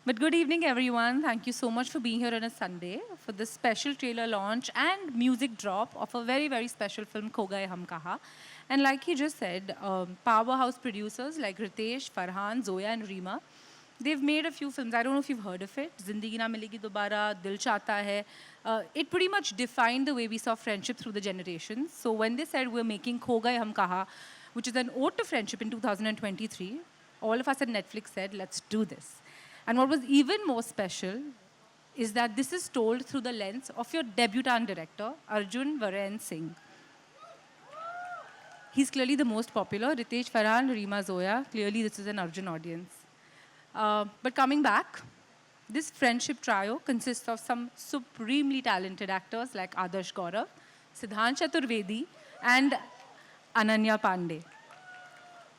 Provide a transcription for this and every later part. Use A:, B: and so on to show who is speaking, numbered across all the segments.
A: But good evening, everyone. Thank you so much for being here on a Sunday for this special trailer launch and music drop of a very, very special film, Kho Gaye Kahan. And like he just said, powerhouse producers like Ritesh, Farhan, Zoya, and Reema, they've made a few films. I don't know if you've heard of it. Zindagi Na Milegi Dobara, Dil Chahta Hai. It pretty much defined the way we saw friendship through the generations. So when they said we're making Kho Gaye Kahan, which is an ode to friendship in 2023, all of us at Netflix said, let's do this. And what was even more special is that this is told through the lens of your debutant director, Arjun Varen Singh. He's clearly the most popular. Ritesh, Farhan, Reema, Zoya. Clearly, this is an Arjun audience. But coming back, this friendship trio consists of some supremely talented actors like Adarsh Gaurav, Siddhant Chaturvedi, and Ananya Panday.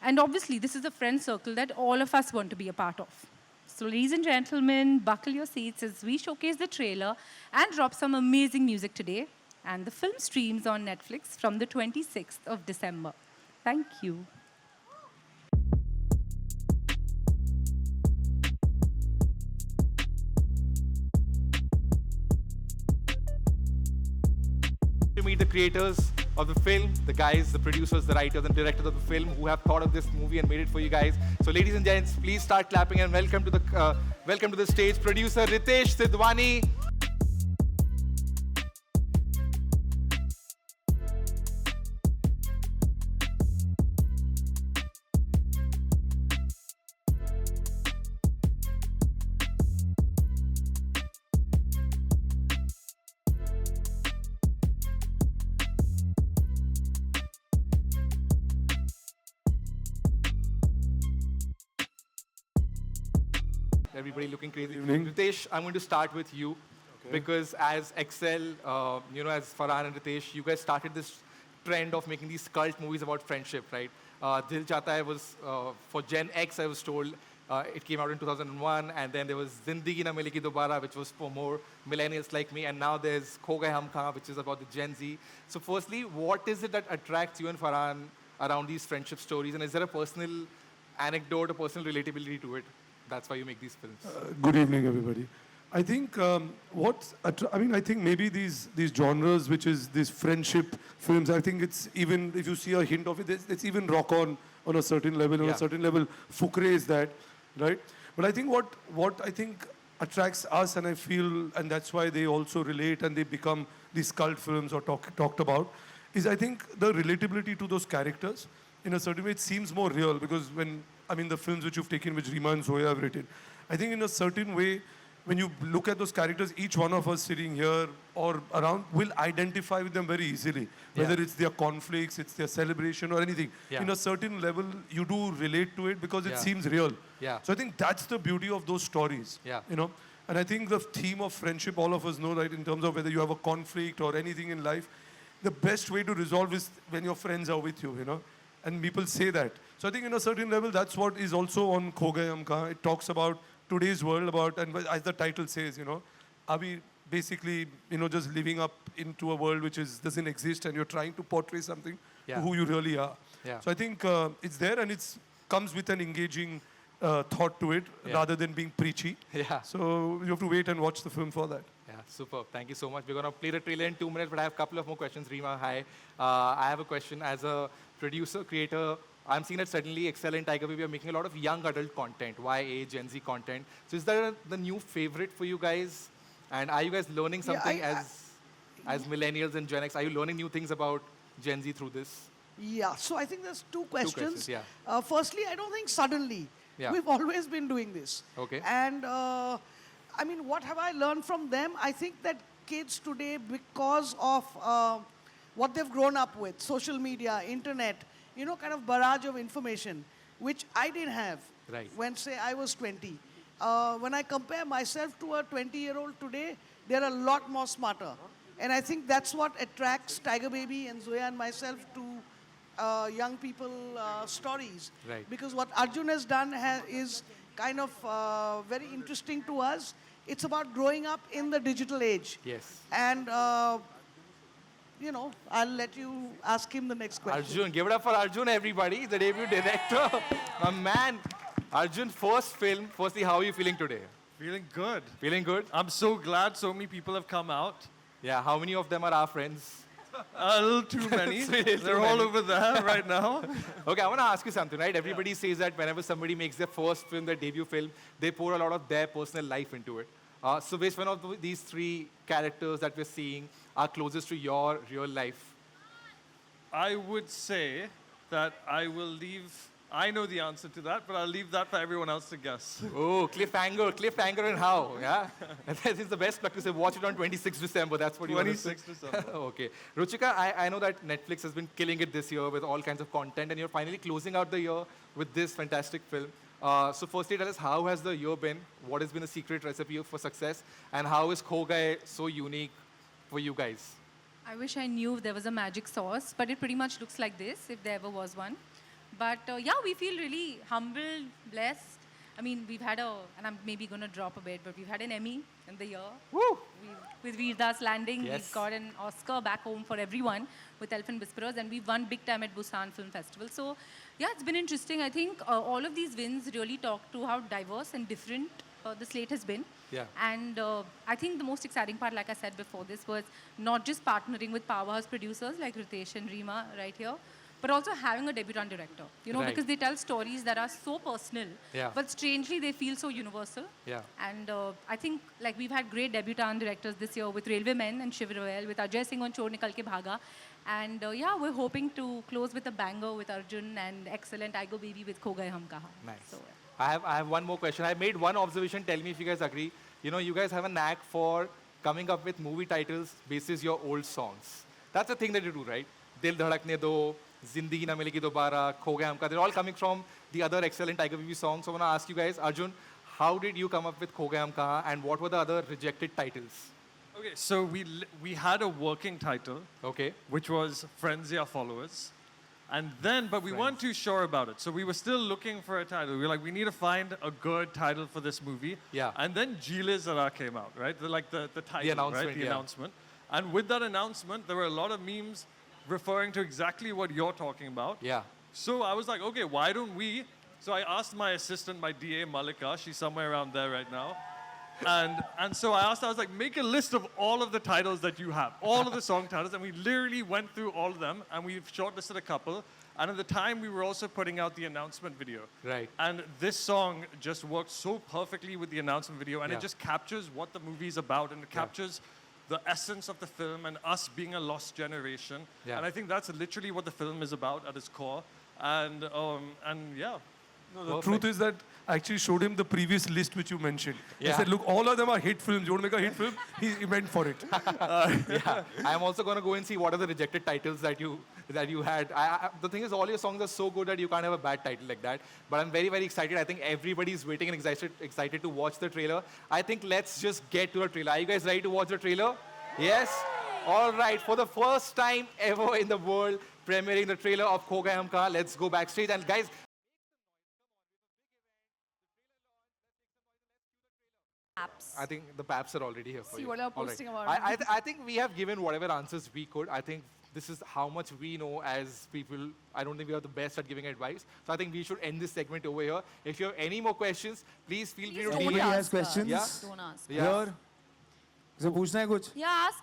A: And obviously, this is a friend circle that all of us want to be a part of. So ladies and gentlemen, buckle your seats as we showcase the trailer and drop some amazing music today. And the film streams on Netflix from the 26th of December. Thank you.
B: To meet the creators of the film, the guys, the producers, the writers and directors of the film who have thought of this movie and made it for you guys. So ladies and gents, please start clapping and welcome to the stage producer Ritesh Sidhwani. Everybody looking crazy. Ritesh, I'm going to start with you because as Excel, as Farhan and Ritesh, you guys started this trend of making these cult movies about friendship, right? Dil Chahta Hai was for Gen X, I was told. It came out in 2001, and then there was Zindagi Na Milegi Dobara, which was for more millennials like me, and now there's Kho Gaye Kahan, which is about the Gen Z. So firstly, what is it that attracts you and Farhan around these friendship stories, and is there a personal anecdote, a personal relatability to it? That's why you make these films.
C: Good evening, everybody. I think I think maybe these genres, which is these friendship films. I think it's even if you see a hint of it, it's even rock on a certain level. On a certain level, Fukre is that, right? But I think what I think attracts us, and I feel, and that's why they also relate and they become these cult films or talked about, is I think the relatability to those characters. In a certain way, it seems more real because the films which you've taken, which Reema and Zoya have written, I think in a certain way, when you look at those characters, each one of us sitting here or around will identify with them very easily. Whether it's their conflicts, it's their celebration or anything. Yeah. In a certain level, you do relate to it because it seems real. Yeah. So I think that's the beauty of those stories. Yeah. And I think the theme of friendship, all of us know that in terms of whether you have a conflict or anything in life, the best way to resolve is when your friends are with you, And people say that. So I think in a certain level, that's what is also on Kho Gaye Kahan. It talks about today's world, and as the title says, are we basically, just living up into a world which doesn't exist and you're trying to portray something to who you really are. Yeah. So I think it's there and it comes with an engaging thought to it rather than being preachy. Yeah. So you have to wait and watch the film for that.
B: Yeah, superb. Thank you so much. We're going to play the trailer in 2 minutes, but I have a couple of more questions. Reema, hi. I have a question. As a producer, creator, I'm seeing that suddenly Excel and Tiger Baby are making a lot of young adult content, YA, Gen Z content. So is that the new favorite for you guys? And are you guys learning something as millennials and Gen X? Are you learning new things about Gen Z through this?
D: Yeah, so I think there's two questions.
B: Yeah.
D: Firstly, I don't think suddenly. Yeah. We've always been doing this.
B: Okay.
D: And what have I learned from them? I think that kids today, because of what they've grown up with, social media, internet, kind of barrage of information, which I didn't have when, say, I was 20. When I compare myself to a 20-year-old today, they're a lot more smarter. And I think that's what attracts Tiger Baby and Zoya and myself to young people stories.
B: Right.
D: Because what Arjun has done is kind of very interesting to us. It's about growing up in the digital age.
B: Yes.
D: And I'll let you ask him the next question.
B: Arjun, give it up for Arjun, everybody, the debut director. My man. Arjun, first film. Firstly, how are you feeling today?
E: Feeling good.
B: Feeling good?
E: I'm so glad so many people have come out.
B: Yeah, how many of them are our friends?
E: A little too many.
B: Really too
E: They're all
B: many.
E: over there right now.
B: Okay, I want to ask you something, right? Everybody says that whenever somebody makes their first film, their debut film, they pour a lot of their personal life into it. So which one of these three characters that we're seeing are closest to your real life?
E: I would say that I know the answer to that, but I'll leave that for everyone else to guess.
B: Oh, cliffhanger and how, yeah? And that is the best practice. Watch it on 26th December, that's what you want to say.
E: 26th December.
B: Okay. Ruchika, I know that Netflix has been killing it this year with all kinds of content, and you're finally closing out the year with this fantastic film. So firstly, tell us, how has the year been? What has been the secret recipe for success? And how is Kho Gaye so unique for you guys?
A: I wish I knew there was a magic sauce, but it pretty much looks like this, if there ever was one. But yeah, we feel really humbled, blessed. I mean, we've had and I'm maybe going to drop a bit, but we've had an Emmy in the year.
B: Woo!
A: With Veerdas Landing,
B: Yes.
A: we've got an Oscar back home for everyone with Elephant Whisperers, and we've won big time at Busan Film Festival. So yeah, it's been interesting. I think all of these wins really talk to how diverse and different the slate has been.
B: Yeah.
A: And I think the most exciting part, like I said before this, was not just partnering with powerhouse producers like Ritesh and Reema right here, but also having a debutant director, you know,
B: Right.
A: because they tell stories that are so personal,
B: Yeah.
A: but strangely they feel so universal.
B: Yeah.
A: And I think like we've had great debutant directors this year with Railwaymen and Shiv Royal, with Ajay Singh on Chor Nikal Ke Bhaga. And yeah, we're hoping to close with a banger with Arjun and excellent I Go Baby with Kho Gaye Hum Kahan.
B: Nice.
A: So,
B: I have one more question. I made one observation. Tell me if you guys agree. You know, you guys have a knack for coming up with movie titles basis your old songs. That's the thing that you do, right? Dil Dhadakne Do, Zindagi Na Milegi Dobara, Kho Gaye Humka. They're all coming from the other excellent Tiger BB songs. So I want to ask you guys, Arjun, how did you come up with Kho Gaye Humka, and what were the other rejected titles?
E: Okay, so we had a working title,
B: Okay.
E: which was Friends Ya Followers. And then, but we weren't too sure about it. So we were still looking for a title. We were like, we need to find a good title for this movie.
B: Yeah.
E: And then Jile Zara came out, right? The title,
B: announcement,
E: right? The
B: yeah.
E: announcement. And with that announcement, there were a lot of memes referring to exactly what you're talking about.
B: Yeah.
E: So I was like, okay, why don't we? So I asked my assistant, my DA, Malika, she's somewhere around there right now. And so I asked, I was like, make a list of all of the titles that you have, all of the song titles. And we literally went through all of them, and we've shortlisted a couple. And at the time, we were also putting out the announcement video.
B: Right.
E: And this song just worked so perfectly with the announcement video, and
B: Yeah.
E: it just captures what the movie's about, and it captures the essence of the film and us being a lost generation.
B: Yeah.
E: And I think that's literally what the film is about at its core. And yeah.
C: No, the truth is that I actually showed him the previous list which you mentioned.
B: Yeah.
C: I said, look, all of them are hit films. You want to make a hit film? He went for it.
B: Yeah. I'm also going to go and see what are the rejected titles that you had. The thing is, all your songs are so good that you can't have a bad title like that. But I'm very, very excited. I think everybody's waiting and excited to watch the trailer. I think let's just get to the trailer. Are you guys ready to watch the trailer? Yes? All right. For the first time ever in the world, premiering the trailer of Kho Gaye Humka. Let's go backstage. And guys, I think the paps are already here for
F: See
B: you.
F: what you're
B: All right.
F: posting about
B: I think we have given whatever answers we could. I think this is how much we know as people. I don't think we are the best at giving advice. So I think we should end this segment over here. If you have any more questions, please feel free to
F: Please
B: DM.
F: don't
G: Anybody has
F: ask us.
G: questions?
B: Yeah.
F: Don't ask.
B: Yeah.
G: Here? So पूछना है कुछ?
F: Yeah, ask.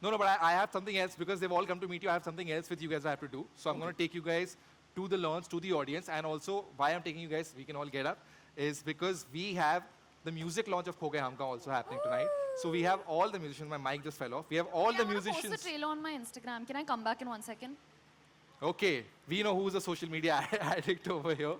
B: No, but I have something else because they've all come to meet you. I have something else with you guys I have to do. So I'm going to take you guys to the launch, to the audience. And also, why I'm taking you guys, we can all get up, is because we have the music launch of Kho Gaye Humka also happening tonight. So we have all the musicians. My mic just fell off. We have all
F: Hey,
B: the
F: I'm gonna
B: musicians.
F: post the trailer on my Instagram. Can I come back in 1 second?
B: Okay, we know who's a social media addict over here.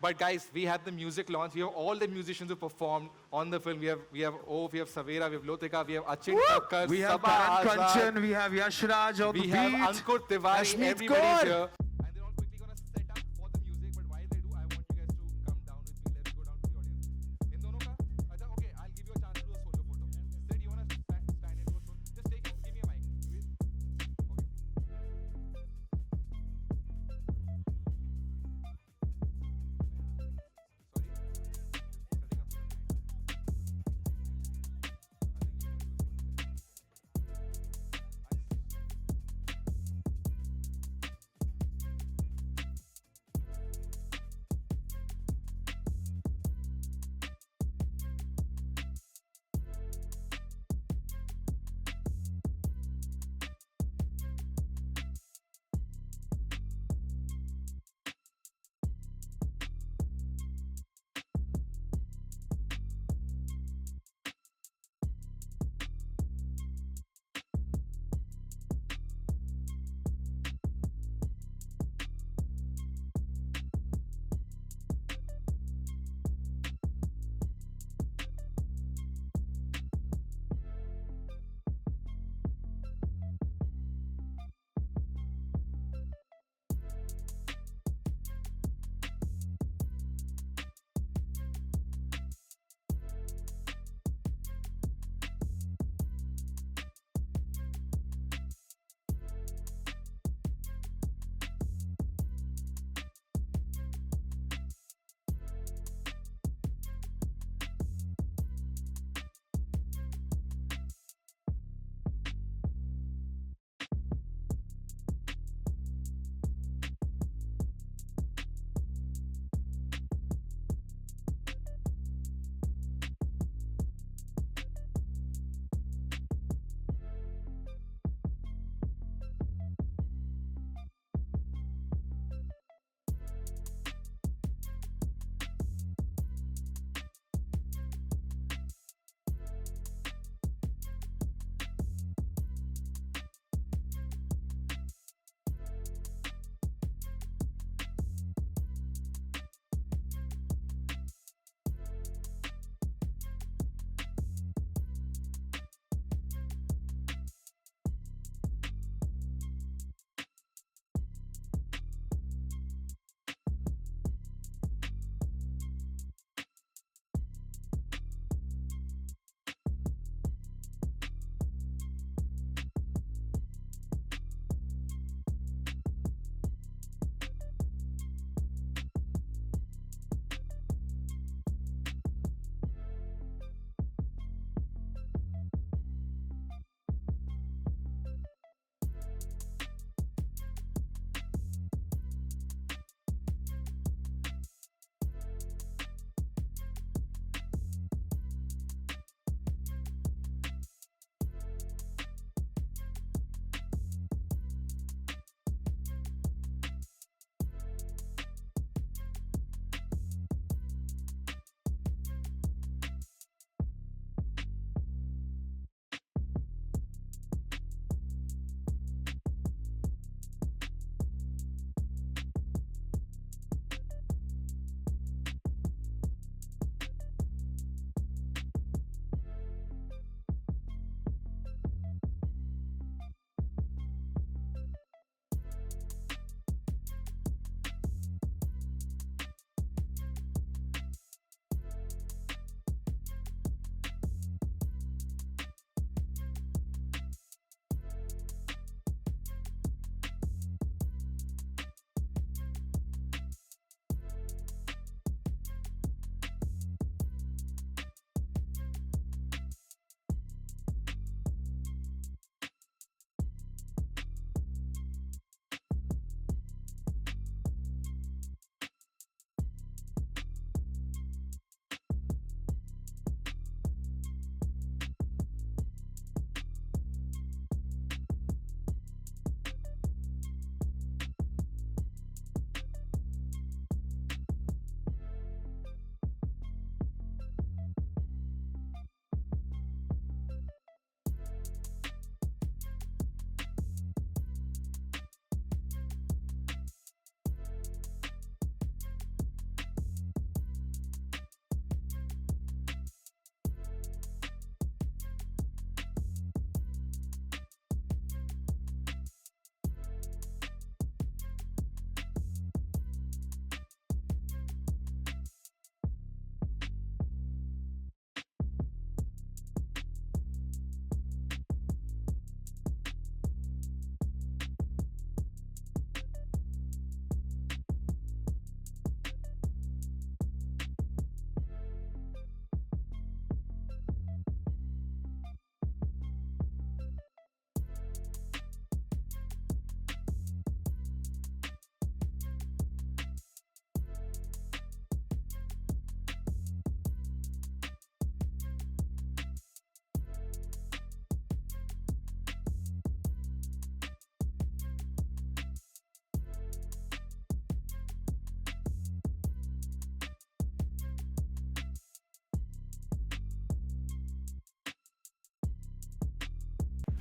B: But guys, we have the music launch. We have all the musicians who performed on the film. We have Ov, we have Savera, we have Lotika, we have Achin Thakkar,
G: We have
B: Sabah
G: Karan
B: Azad,
G: Kanchan, we have Yash Raj on the
B: we
G: beat.
B: have Ankur Tiwari,
G: Rashmeet
B: everybody's
G: Kaur.
B: here. And they're all quickly going to set up for the music. But while they do, I want you guys to come down with me. Let's go down to the audience. In dono ka? Acha, okay, I'll give you a chance to do a solo photo. Sid, you want to stand and do a solo? Just give me a mic. Okay.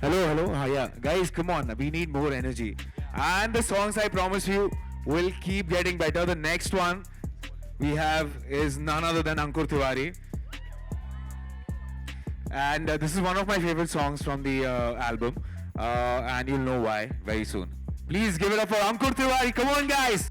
G: Hello. Yeah. Guys, come on. We need more energy. And the songs, I promise you, will keep getting better. The next one we have is none other than Ankur Tiwari. And this is one of my favorite songs from the album. And you'll know why very soon. Please give it up for Ankur Tiwari. Come on, guys.